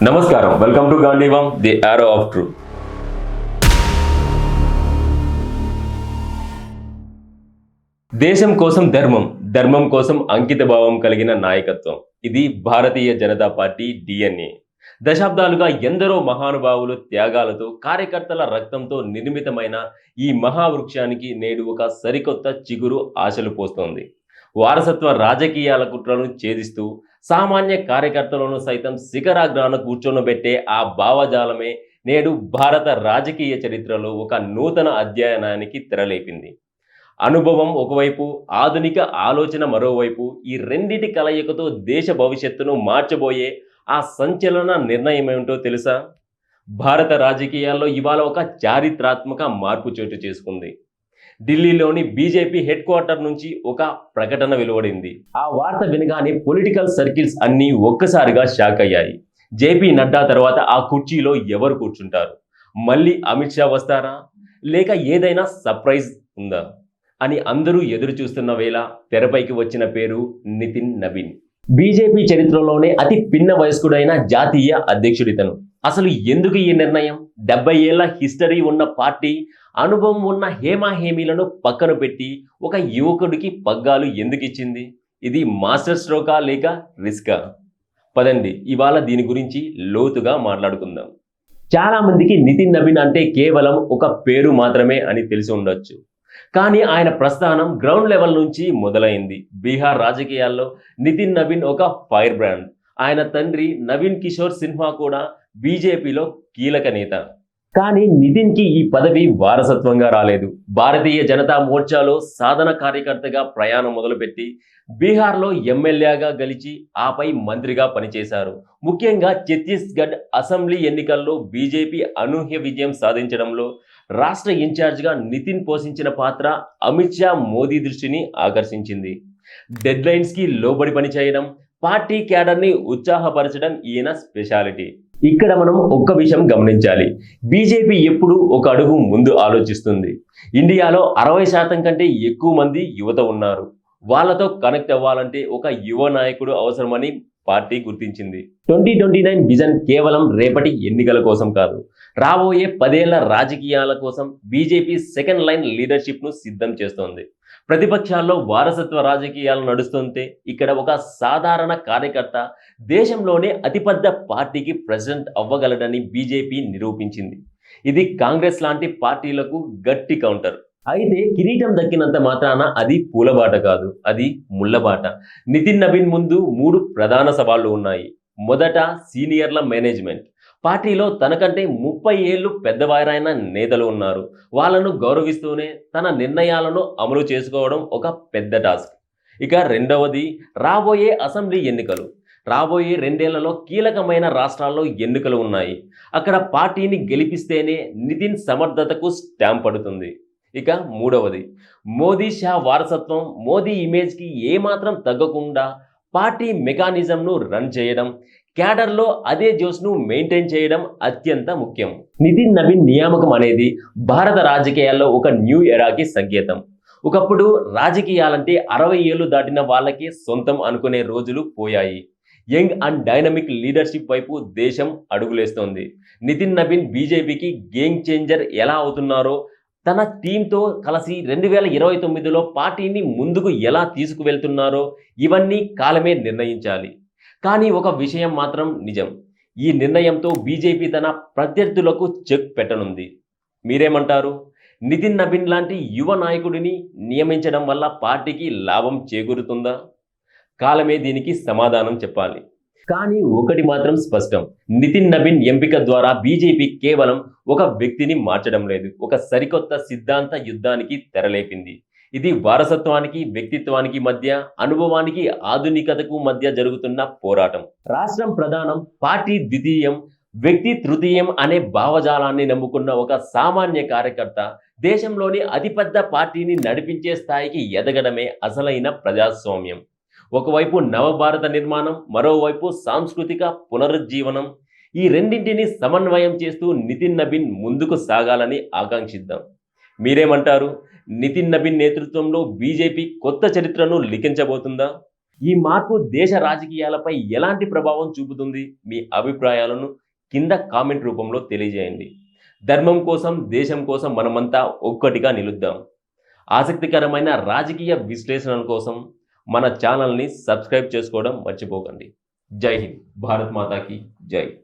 నమస్కారం, welcome to గాంధీవం the ఆరో ఆఫ్ ట్రూ. దేశం కోసం ధర్మం, ధర్మం కోసం అంకిత భావం కలిగిన నాయకత్వం, ఇది భారతీయ జనతా పార్టీ డిఎన్ఏ. దశాబ్దాలుగా ఎందరో మహానుభావులు త్యాగాలతో, కార్యకర్తల రక్తంతో నిర్మితమైన ఈ మహావృక్షానికి నేడు ఒక సరికొత్త చిగురు ఆశలు పోస్తోంది. వారసత్వ రాజకీయాల కుట్రలను ఛేదిస్తూ సామాన్య కార్యకర్తలను సైతం శిఖరాగ్రాన కూర్చొనబెట్టే ఆ భావజాలమే నేడు భారత రాజకీయ చరిత్రలో ఒక నూతన అధ్యయనానికి తెరలేపింది. అనుభవం ఒకవైపు, ఆధునిక ఆలోచన మరోవైపు, ఈ రెండిటి కలయికతో దేశ భవిష్యత్తును మార్చబోయే ఆ సంచలన నిర్ణయం ఏమిటో తెలుసా? భారత రాజకీయాల్లో ఇవాళ ఒక చారిత్రాత్మక మార్పు చోటు చేసుకుంది. ఢిల్లీలోని బీజేపీ హెడ్ క్వార్టర్ నుంచి ఒక ప్రకటన వెలువడింది. ఆ వార్త వినగానే పొలిటికల్ సర్కిల్స్ అన్నీ ఒక్కసారిగా షాక్ అయ్యాయి. జేపీ నడ్డా తర్వాత ఆ కుర్చీలో ఎవరు కూర్చుంటారు? మళ్ళీ అమిత్ షా వస్తారా, లేక ఏదైనా సర్ప్రైజ్ ఉందా అని అందరూ ఎదురు చూస్తున్న వేళ తెరపైకి వచ్చిన పేరు నితిన్ నబీన్. బీజేపీ చరిత్రలోనే అతి పిన్న వయస్కుడైన జాతీయ అధ్యక్షుడితను. అసలు ఎందుకు ఈ నిర్ణయం? 70 ఏళ్ల హిస్టరీ ఉన్న పార్టీ, అనుభవం ఉన్న హేమాహేమీలను పక్కన పెట్టి ఒక యువకుడికి పగ్గాలు ఎందుకు ఇచ్చింది? ఇది మాస్టర్ స్ట్రోకా లేక రిస్కా? పదండి ఇవాళ దీని గురించి లోతుగా మాట్లాడుకుందాం. చాలా మందికి నితిన్ నబీన్ అంటే కేవలం ఒక పేరు మాత్రమే అని తెలిసి ఉండొచ్చు. కానీ ఆయన ప్రస్థానం గ్రౌండ్ లెవెల్ నుంచి మొదలైంది. బీహార్ రాజకీయాల్లో నితిన్ నబీన్ ఒక ఫైర్ బ్రాండ్. ఆయన తండ్రి నవీన్ కిషోర్ సిన్హా కూడా బీజేపీలో కీలక నేత. కానీ నితిన్కి ఈ పదవి వారసత్వంగా రాలేదు. భారతీయ జనతా మోర్చాలో సాధన కార్యకర్తగా ప్రయాణం మొదలుపెట్టి బీహార్లో ఎమ్మెల్యేగా గెలిచి ఆపై మంత్రిగా పనిచేశారు. ముఖ్యంగా ఛత్తీస్గఢ్ అసెంబ్లీ ఎన్నికల్లో బీజేపీ అనూహ్య విజయం సాధించడంలో రాష్ట్ర ఇన్ఛార్జిగా నితిన్ పోషించిన పాత్ర అమిత్ షా, మోదీ దృష్టిని ఆకర్షించింది. డెడ్లైన్స్కి లోబడి పనిచేయడం, పార్టీ క్యాడర్ని ఉత్సాహపరచడం ఈయన స్పెషాలిటీ. ఇక్కడ మనం ఒక్క విషయం గమనించాలి. బీజేపీ ఎప్పుడు ఒక అడుగు ముందు ఆలోచిస్తుంది. ఇండియాలో 60% కంటే ఎక్కువ మంది యువత ఉన్నారు. వాళ్ళతో కనెక్ట్ అవ్వాలంటే ఒక యువ నాయకుడు అవసరమని పార్టీ గుర్తించింది. 2029 విజన్ కేవలం రేపటి ఎన్నికల కోసం కాదు, రాబోయే 10 ఏళ్ల రాజకీయాల కోసం బీజేపీ సెకండ్ లైన్ లీడర్షిప్ను సిద్ధం చేస్తోంది. ప్రతిపక్షాల్లో వారసత్వ రాజకీయాలు నడుస్తుంటే ఇక్కడ ఒక సాధారణ కార్యకర్త దేశంలోనే అతిపెద్ద పార్టీకి ప్రెసిడెంట్ అవ్వగలడని బీజేపీ నిరూపించింది. ఇది కాంగ్రెస్ లాంటి పార్టీలకు గట్టి కౌంటర్. అయితే కిరీటం దక్కినంత మాత్రాన అది పూలబాట కాదు, అది ముళ్ళబాట. నితిన్ నబీన్ ముందు 3 ప్రధాన సవాళ్లు ఉన్నాయి. మొదట, సీనియర్ల మేనేజ్మెంట్. పార్టీలో తనకంటే 30 ఏళ్లు పెద్దవారైన నేతలు ఉన్నారు. వాళ్ళను గౌరవిస్తూనే తన నిర్ణయాలను అమలు చేసుకోవడం ఒక పెద్ద టాస్క్. ఇక రెండవది, రాబోయే అసెంబ్లీ ఎన్నికలు. రాబోయే 2 ఏళ్లలో కీలకమైన రాష్ట్రాల్లో ఎన్నికలు ఉన్నాయి. అక్కడ పార్టీని గెలిపిస్తేనే నితిన్ సమర్థతకు స్టాంప్ పడుతుంది. ఇక మూడవది, మోదీ షా వారసత్వం. మోదీ ఇమేజ్కి ఏమాత్రం తగ్గకుండా పార్టీ మెకానిజంను రన్ చేయడం, క్యాడర్లో అదే జోష్ను మెయింటైన్ చేయడం అత్యంత ముఖ్యం. నితిన్ నబీన్ నియామకం అనేది భారత రాజకీయాల్లో ఒక న్యూ ఎరాకి సంకేతం. ఒకప్పుడు రాజకీయాలంటే 60 ఏళ్లు దాటిన వాళ్ళకి సొంతం అనుకునే రోజులు పోయాయి. యంగ్ అండ్ డైనమిక్ లీడర్షిప్ వైపు దేశం అడుగులేస్తోంది. నితిన్ నబీన్ బీజేపీకి గేమ్ చేంజర్ ఎలా అవుతున్నారో, తన టీంతో కలిసి 2029లో పార్టీని ముందుకు ఎలా తీసుకువెళ్తున్నారో ఇవన్నీ కాలమే నిర్ణయించాలి. కానీ ఒక విషయం మాత్రం నిజం, ఈ నిర్ణయంతో బీజేపీ తన ప్రత్యర్థులకు చెక్ పెట్టనుంది. మీరేమంటారు? నితిన్ నబీన్ లాంటి యువ నాయకుడిని నియమించడం వల్ల పార్టీకి లాభం చేకూరుతుందా? కాలమే దీనికి సమాధానం చెప్పాలి. కానీ ఒకటి మాత్రం స్పష్టం, నితిన్ నబీన్ ఎంపిక ద్వారా బీజేపీ కేవలం ఒక వ్యక్తిని మార్చడం లేదు, ఒక సరికొత్త సిద్ధాంత యుద్ధానికి తెరలేపింది. ఇది వారసత్వానికి, వ్యక్తిత్వానికి మధ్య, అనుభవానికి, ఆధునికతకు మధ్య జరుగుతున్న పోరాటం. రాష్ట్రం ప్రధానం, పార్టీ ద్వితీయం, వ్యక్తి తృతీయం అనే భావజాలాన్ని నమ్ముకున్న ఒక సామాన్య కార్యకర్త దేశంలోని అతిపెద్ద పార్టీని నడిపించే స్థాయికి ఎదగడమే అసలైన ప్రజాస్వామ్యం. ఒకవైపు నవభారత నిర్మాణం, మరోవైపు సాంస్కృతిక పునరుజ్జీవనం. ఈ రెండింటిని సమన్వయం చేస్తూ నితిన్ నబీన్ ముందుకు సాగాలని ఆకాంక్షిద్దాం. మీరేమంటారు? నితిన్ నబీన్ నేతృత్వంలో బీజేపీ కొత్త చరిత్రను లిఖించబోతుందా? ఈ మార్పు దేశ రాజకీయాలపై ఎలాంటి ప్రభావం చూపుతుంది? మీ అభిప్రాయాలను కింద కామెంట్ రూపంలో తెలియజేయండి. ధర్మం కోసం, దేశం కోసం మనమంతా ఒక్కటిగా నిలుద్దాం. ఆసక్తికరమైన రాజకీయ విశ్లేషణల కోసం మన ఛానల్ని సబ్స్క్రైబ్ చేసుకోవడం మర్చిపోకండి. జై హింద్. భారత్ మాతాకి జై.